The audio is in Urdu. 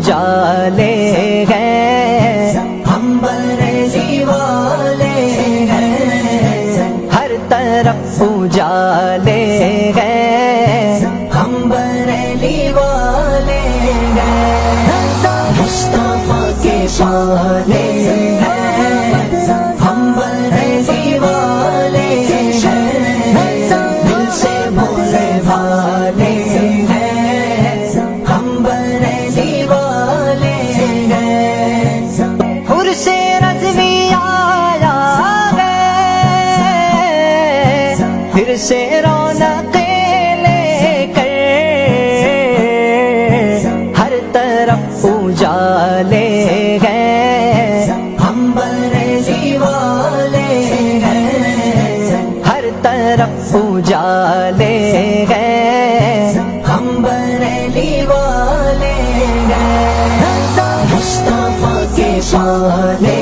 اجالے ہیں، ہم بریلی والے ہیں، ہر طرف اجالے ہیں، ہم بریلی والے ہیں، مصطفیٰ کے پالے ہیں، ہم بریلی والے ہیں، دل سے بولے والے ہیں، ہم بریلی والے ہیں، حر سے رضوی آیا ہے، پھر سے رونقیں لے کر، ہر طرف اجالے ہیں، ہم بریلی والے ہیں، ہر طرف اجالے ہیں، ہم بریلی والے ہیں، مصطفیٰ کے پالے